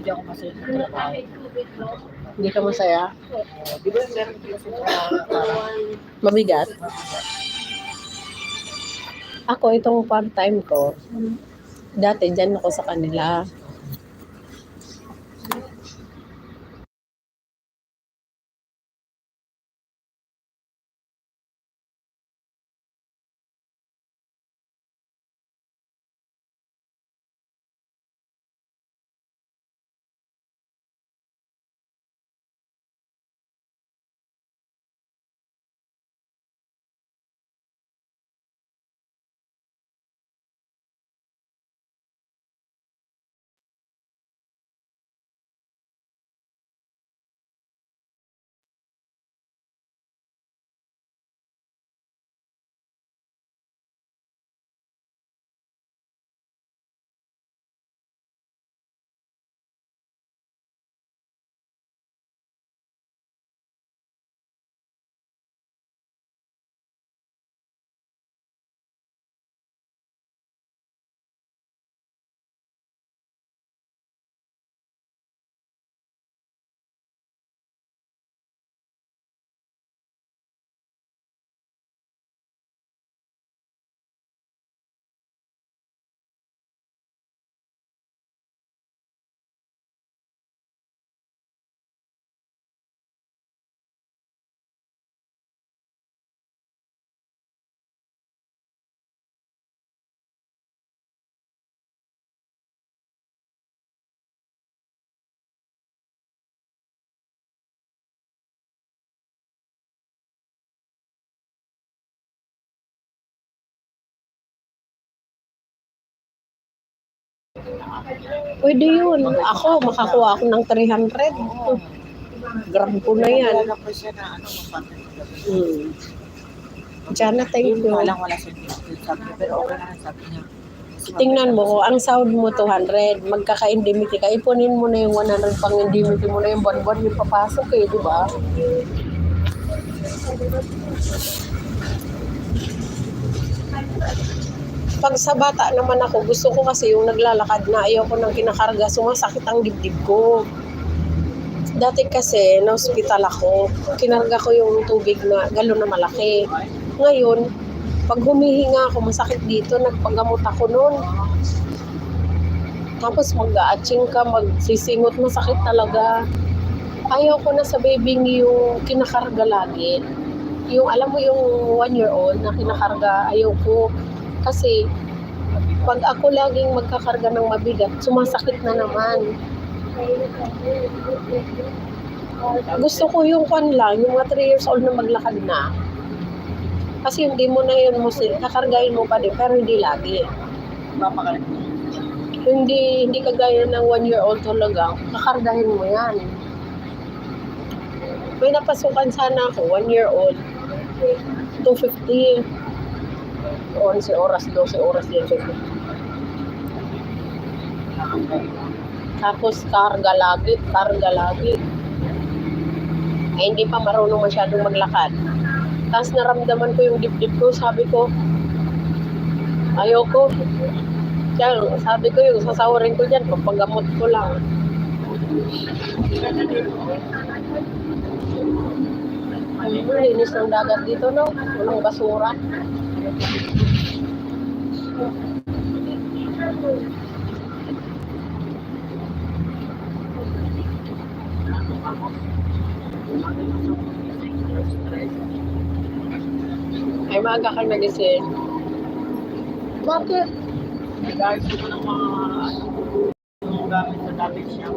hindi ako masaya sa trabaho. Hindi ka masaya? Di ba meron din sa trabaho Mabigat? Ako, itong part-time ko, dati dyan ako sa kanila. Pwede yun. Ako, makakuha ako ng 300. Grab ko na yan. Wala pa siya na Jana, thank you. Wala siya sabi niya, pero okay na sabi niya. Tingnan mo, ang sahod mo 200, magkaka-indemnity ka, ipunin mo na yung 100 pang indemnity mo na yung buwan-buwan yung papasok di ba? Pag sa bata naman ako, gusto ko kasi yung naglalakad na ayaw ko ng kinakarga, sumasakit ang dibdib ko. Dati kasi, na-hospital ako, kinarga ko yung tubig na galon na malaki. Ngayon, pag humihinga ako, masakit dito, nagpagamot ako noon. Tapos mag-a-atching ka, magsisingot, masakit talaga. Ayaw ko na sa babying yung kinakarga lagi. Yung, alam mo yung 1-year-old na kinakarga, ayaw ko. Kasi, pag ako laging magkakarga ng mabigat, sumasakit na naman. Gusto ko yung lang, yung mga 3 years old na maglakad na. Kasi hindi mo na yun, kakargahin mo pa din, pero hindi lagi. Hindi kagaya ng 1-year-old talaga, kakargahin mo yan. May napasukan sana ako, 1-year-old, 250. 11 oras, 12 oras din. Tapos karga lagi. Ay hindi pa marunong masyadong maglakad. Tapos naramdaman ko yung dibdib ko, sabi ko, ayoko. Kaya sabi ko yung sasawarin ko dyan, papagamot ko lang. Linis ng dagat dito, no? Walang basura. Ay, maaga ka nagising. Bakit? Nag-ayos ko ng mga gamit sa dapat siya.